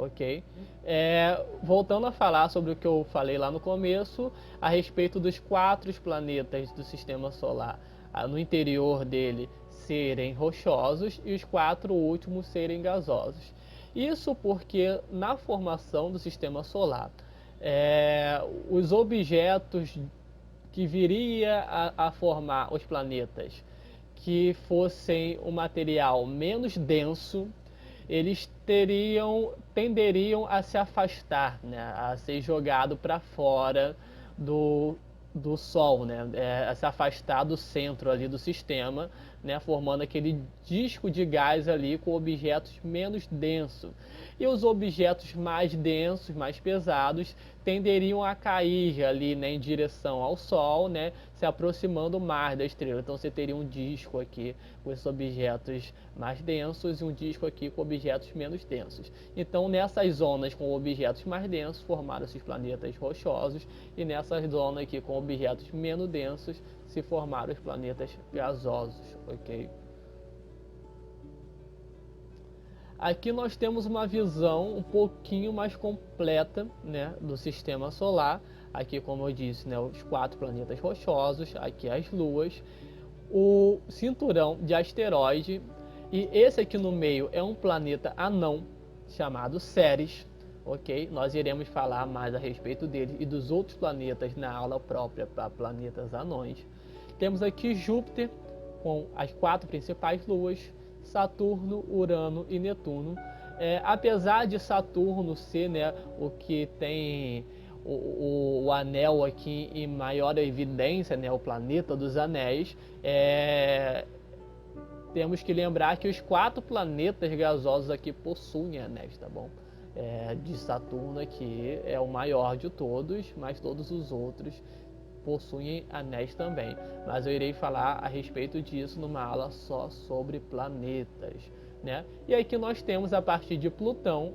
ok? Voltando a falar sobre o que eu falei lá no começo, a respeito dos 4 planetas do Sistema Solar, no interior dele serem rochosos e os 4 últimos serem gasosos. Isso porque na formação do Sistema Solar, os objetos que viria a formar os planetas que fossem um material menos denso, eles tenderiam a se afastar, né, a ser jogado para fora do, do Sol, né, a se afastar do centro ali do sistema, né, formando aquele disco de gás ali com objetos menos densos. E os objetos mais densos, mais pesados, tenderiam a cair ali, né, em direção ao Sol, né, se aproximando mais da estrela. Então você teria um disco aqui com esses objetos mais densos e um disco aqui com objetos menos densos. Então nessas zonas com objetos mais densos formaram-se os planetas rochosos, e nessas zonas aqui com objetos menos densos se formaram os planetas gasosos, ok? Aqui nós temos uma visão um pouquinho mais completa, né, do Sistema Solar. Aqui, como eu disse, né, os 4 planetas rochosos, aqui as luas, o cinturão de asteroide, e esse aqui no meio é um planeta anão chamado Ceres, ok? Nós iremos falar mais a respeito dele e dos outros planetas na aula própria para planetas anões. Temos aqui Júpiter com as 4 principais luas, Saturno, Urano e Netuno. Apesar de Saturno ser, né, o que tem o anel aqui em maior evidência, né, o planeta dos anéis, temos que lembrar que os 4 planetas gasosos aqui possuem anéis, tá bom? De Saturno aqui é o maior de todos, mas todos os outros possuem anéis também. Mas eu irei falar a respeito disso numa aula só sobre planetas, né? E aqui nós temos, a partir de Plutão,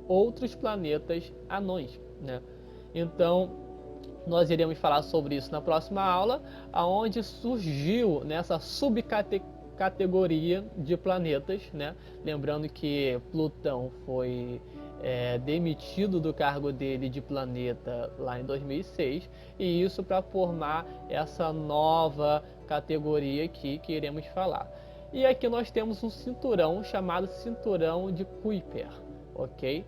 outros planetas anões, né? Então nós iremos falar sobre isso na próxima aula, aonde surgiu nessa subcategoria de planetas, né? Lembrando que Plutão foi demitido do cargo dele de planeta lá em 2006, e isso para formar essa nova categoria aqui que iremos falar. E aqui nós temos um cinturão chamado cinturão de Kuiper, ok?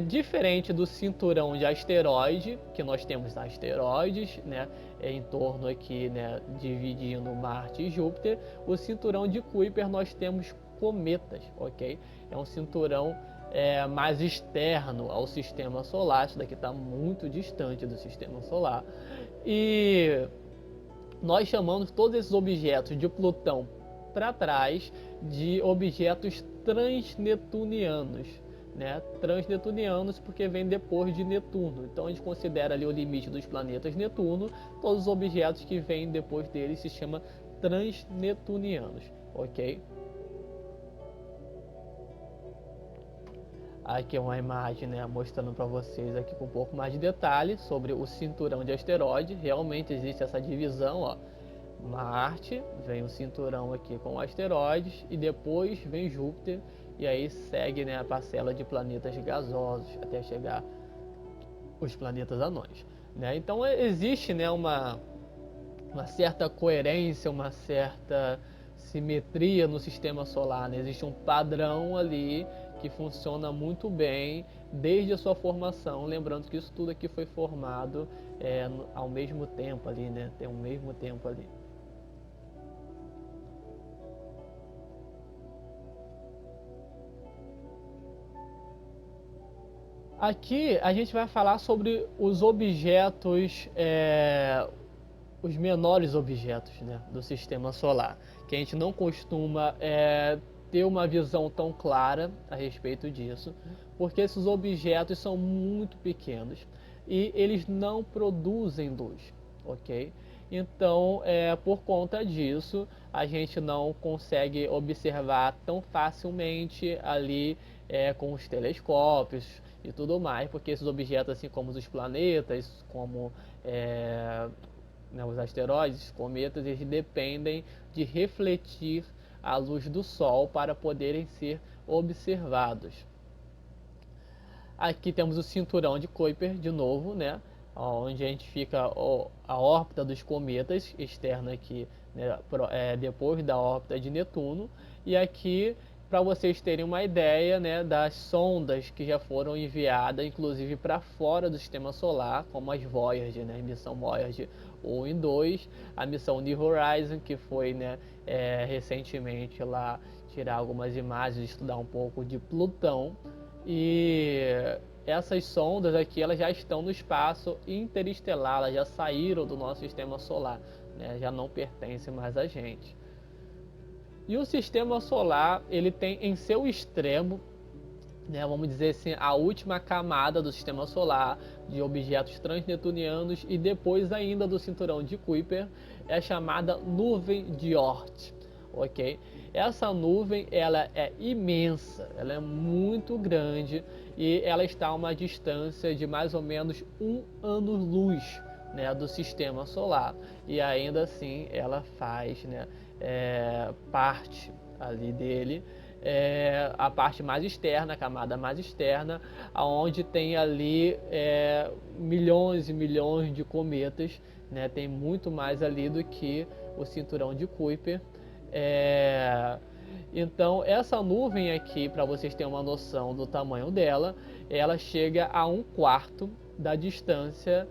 Diferente do cinturão de asteroide, que nós temos asteroides, né, em torno aqui, né, dividindo Marte e Júpiter, o cinturão de Kuiper nós temos cometas, ok? É um cinturão mais externo ao sistema solar. Isso daqui está muito distante do sistema solar, e nós chamamos todos esses objetos de Plutão para trás de objetos transnetunianos, né? Transnetunianos porque vem depois de Netuno. Então a gente considera ali o limite dos planetas Netuno. Todos os objetos que vêm depois dele se chama transnetunianos, ok? Aqui é uma imagem, né, mostrando para vocês aqui com um pouco mais de detalhe sobre o cinturão de asteroide. Realmente existe essa divisão, ó. Marte, vem o cinturão aqui com asteroides, e depois vem Júpiter, e aí segue, né, a parcela de planetas gasosos até chegar os planetas anões, né? Então existe, né, uma certa coerência, uma certa simetria no sistema solar, né? Existe um padrão ali que funciona muito bem desde a sua formação, lembrando que isso tudo aqui foi formado ao mesmo tempo ali, né? Tem o mesmo tempo ali. Aqui a gente vai falar sobre os objetos, os menores objetos, né, do sistema solar, que a gente não costuma ter uma visão tão clara a respeito disso, porque esses objetos são muito pequenos e eles não produzem luz, ok? Então, por conta disso, a gente não consegue observar tão facilmente ali com os telescópios e tudo mais, porque esses objetos, assim como os planetas, como né, os asteroides, os cometas, eles dependem de refletir a luz do Sol para poderem ser observados. Aqui temos o cinturão de Kuiper de novo, né? Onde a gente fica a órbita dos cometas externa aqui, né? Depois da órbita de Netuno. E aqui, para vocês terem uma ideia, né, das sondas que já foram enviadas, inclusive para fora do Sistema Solar, como as Voyager, né, a missão Voyager 1 e 2, a missão New Horizon, que foi, né, recentemente lá tirar algumas imagens, estudar um pouco de Plutão. E essas sondas aqui, elas já estão no espaço interestelar, elas já saíram do nosso Sistema Solar, né, já não pertencem mais a gente. E o Sistema Solar, ele tem em seu extremo, né, vamos dizer assim, a última camada do Sistema Solar de objetos transnetunianos, e depois ainda do cinturão de Kuiper, é chamada nuvem de Oort, ok? Essa nuvem, ela é imensa, ela é muito grande e ela está a uma distância de mais ou menos 1 ano-luz, né, do Sistema Solar, e ainda assim ela faz, né, parte ali dele, a parte mais externa, a camada mais externa, aonde tem ali milhões e milhões de cometas, né, tem muito mais ali do que o cinturão de Kuiper. Então essa nuvem aqui, para vocês terem uma noção do tamanho dela, ela chega a 1/4 da distância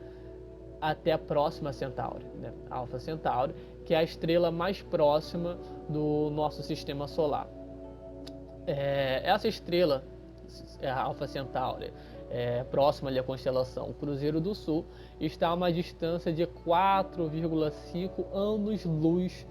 até a próxima Centauri, né? Alpha Centauri, que é a estrela mais próxima do nosso Sistema Solar. Essa estrela, a Alpha Centauri, próxima ali à constelação Cruzeiro do Sul, está a uma distância de 4,5 anos-luz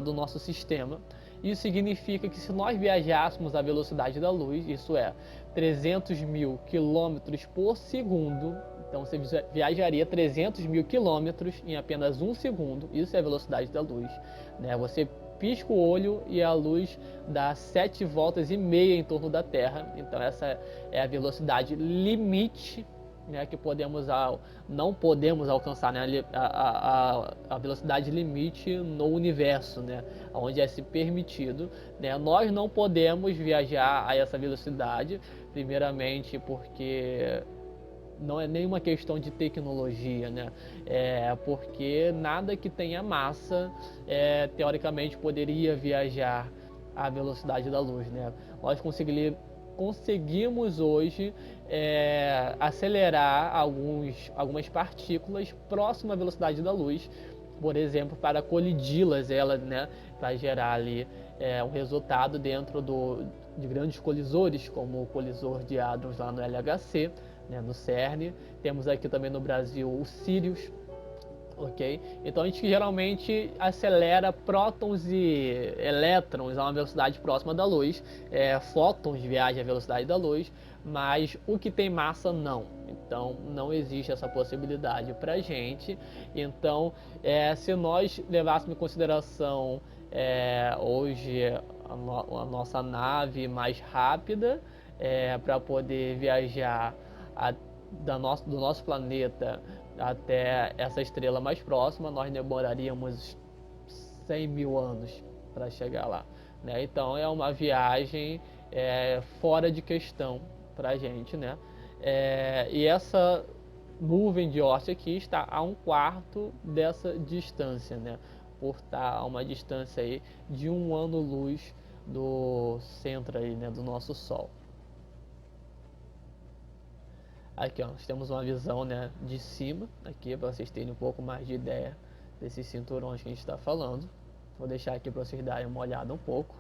do nosso sistema. Isso significa que se nós viajássemos à velocidade da luz, isso é 300 mil quilômetros por segundo, então você viajaria 300 mil quilômetros em apenas 1 segundo, isso é a velocidade da luz, né? Você pisca o olho e a luz dá 7,5 voltas em torno da Terra, então essa é a velocidade limite, né, que não podemos alcançar, né, a velocidade limite no universo, né, onde é se permitido, né. Nós não podemos viajar a essa velocidade, primeiramente porque não é nenhuma questão de tecnologia, né? Porque nada que tenha massa, teoricamente, poderia viajar à velocidade da luz, né? Nós conseguimos hoje acelerar algumas partículas próximas à velocidade da luz, por exemplo, para colidi-las, né, para gerar ali um resultado dentro de grandes colisores, como o colisor de hadrons lá no LHC, né, no CERN. Temos aqui também no Brasil o Sirius, ok? Então a gente geralmente acelera prótons e elétrons a uma velocidade próxima da luz, fótons viajam à velocidade da luz, mas o que tem massa não. Então não existe essa possibilidade para a gente. Então se nós levássemos em consideração hoje a nossa nave mais rápida para poder viajar do nosso planeta até essa estrela mais próxima, nós demoraríamos 100 mil anos para chegar lá, né? Então é uma viagem fora de questão para a gente, né? E essa nuvem de Oort aqui está a 1/4 dessa distância, né? Por estar a uma distância aí de 1 ano-luz do centro aí, né, do nosso Sol. Aqui, ó, nós temos uma visão, né, de cima, aqui para vocês terem um pouco mais de ideia desses cinturões que a gente está falando. Vou deixar aqui para vocês darem uma olhada um pouco.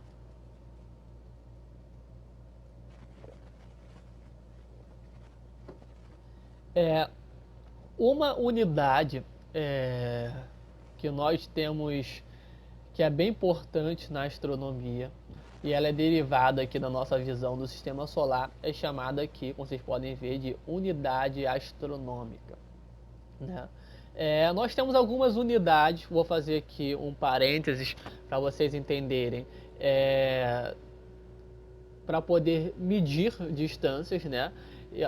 Uma unidade que nós temos que é bem importante na astronomia, e ela é derivada aqui da nossa visão do Sistema Solar, é chamada aqui, como vocês podem ver, de unidade astronômica, né? Nós temos algumas unidades, vou fazer aqui um parênteses para vocês entenderem, para poder medir distâncias, né?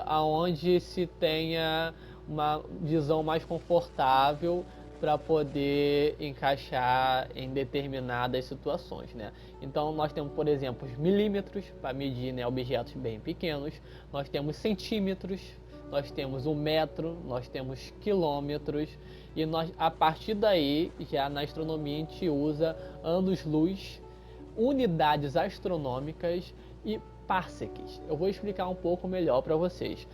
Aonde se tenha uma visão mais confortável para poder encaixar em determinadas situações, né? Então nós temos, por exemplo, os milímetros para medir, né, objetos bem pequenos, nós temos centímetros, nós temos o metro, nós temos quilômetros e nós, a partir daí, já na astronomia a gente usa anos-luz, unidades astronômicas e parsecs. Eu vou explicar um pouco melhor para vocês.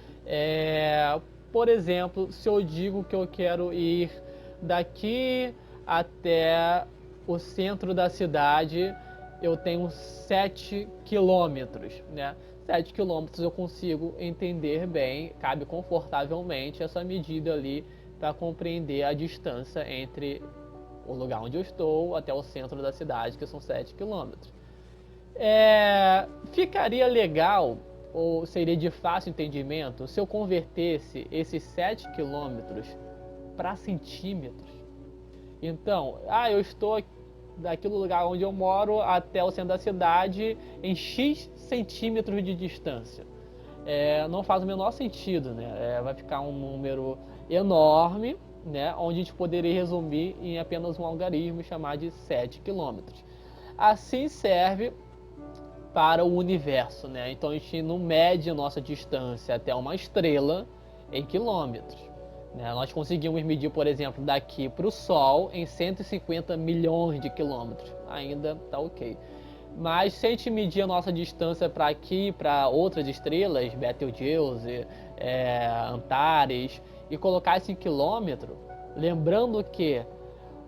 Por exemplo, se eu digo que eu quero ir daqui até o centro da cidade, eu tenho 7 quilômetros, né? 7 quilômetros eu consigo entender bem, cabe confortavelmente essa medida ali para compreender a distância entre o lugar onde eu estou até o centro da cidade, que são 7 quilômetros. Ficaria legal, ou seria de fácil entendimento, se eu convertesse esses 7 quilômetros para centímetros. Então, eu estou daquele lugar onde eu moro até o centro da cidade em X centímetros de distância. Não faz o menor sentido, né? Vai ficar um número enorme, né? Onde a gente poderia resumir em apenas um algarismo e chamar de 7 quilômetros. Assim serve para o universo, né? Então a gente não mede a nossa distância até uma estrela em quilômetros, né? Nós conseguimos medir, por exemplo, daqui para o Sol em 150 milhões de quilômetros, ainda tá ok. Mas se a gente medir a nossa distância para aqui, para outras estrelas, Betelgeuse, Antares, e colocar isso em quilômetro, lembrando que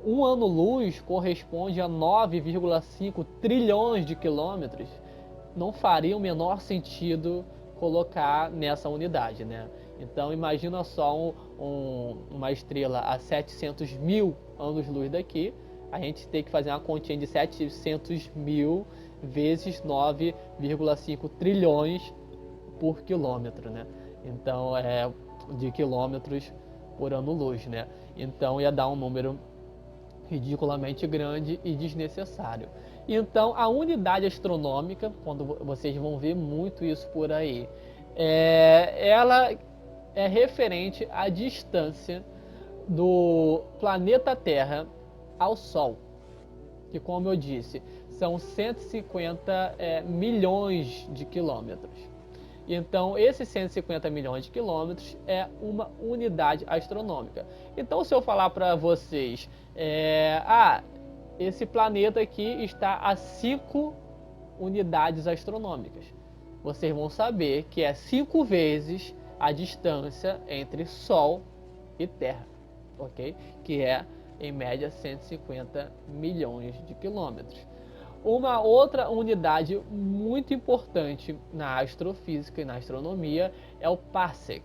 um ano-luz corresponde a 9,5 trilhões de quilômetros, não faria o menor sentido colocar nessa unidade, né? Então imagina só uma estrela a 700 mil anos-luz daqui, a gente tem que fazer uma continha de 700 mil vezes 9,5 trilhões por quilômetro, né? Então de quilômetros por ano-luz, né? Então ia dar um número ridiculamente grande e desnecessário. Então a unidade astronômica, quando vocês vão ver muito isso por aí, ela é referente à distância do planeta Terra ao Sol, que, como eu disse, são 150 milhões de quilômetros. Então, esses 150 milhões de quilômetros é uma unidade astronômica. Então, se eu falar para vocês, esse planeta aqui está a 5 unidades astronômicas, vocês vão saber que é 5 vezes a distância entre Sol e Terra, ok? Que é, em média, 150 milhões de quilômetros. Uma outra unidade muito importante na astrofísica e na astronomia é o parsec,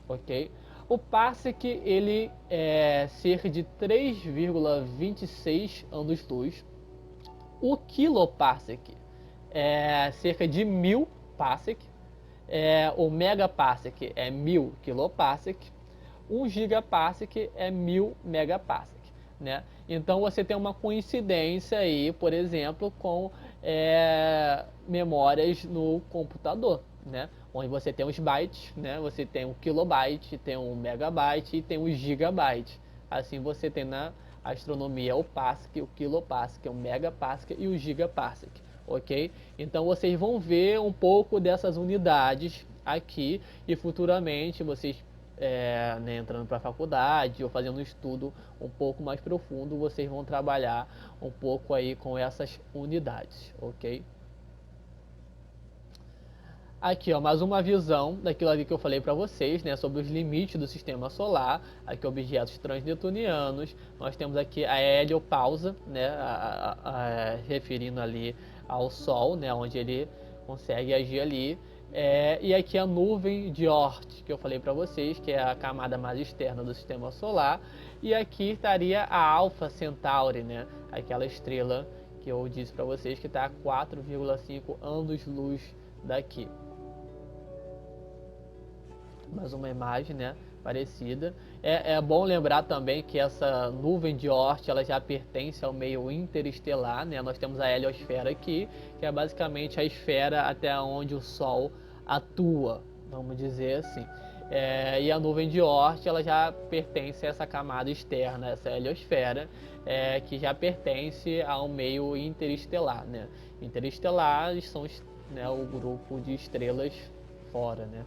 ok? O parsec ele é cerca de 3,26 anos-luz. O quiloparsec é cerca de 1000 parsec. O megaparsec é 1000 quiloparsec. 1 gigaparsec é 1000 megaparsec, né? Então você tem uma coincidência aí, por exemplo, com memórias no computador, né? Onde você tem os bytes, né? Você tem um kilobyte, tem um megabyte e tem um gigabyte. Assim você tem na astronomia o parsec, o kiloparsec, o megaparsec e o gigaparsec, ok? Então vocês vão ver um pouco dessas unidades aqui e futuramente vocês entrando para a faculdade ou fazendo um estudo um pouco mais profundo, vocês vão trabalhar um pouco aí com essas unidades, ok? Aqui, ó, mais uma visão daquilo ali que eu falei para vocês, né, sobre os limites do sistema solar. Aqui, objetos transneptunianos. Nós temos aqui a heliopausa, né, referindo ali ao Sol, né, onde ele consegue agir ali. E aqui a nuvem de Oort, que eu falei para vocês, que é a camada mais externa do sistema solar. E aqui estaria a Alpha Centauri, né, aquela estrela que eu disse para vocês que está a 4,5 anos-luz daqui. Mais uma imagem, né, parecida. É bom lembrar também que essa nuvem de Oort ela já pertence ao meio interestelar, né? Nós temos a heliosfera aqui, que é basicamente a esfera até onde o Sol atua, vamos dizer assim. E a nuvem de Oort ela já pertence a essa camada externa, essa heliosfera, que já pertence ao meio interestelar, né? Interestelares são, né, o grupo de estrelas fora, né?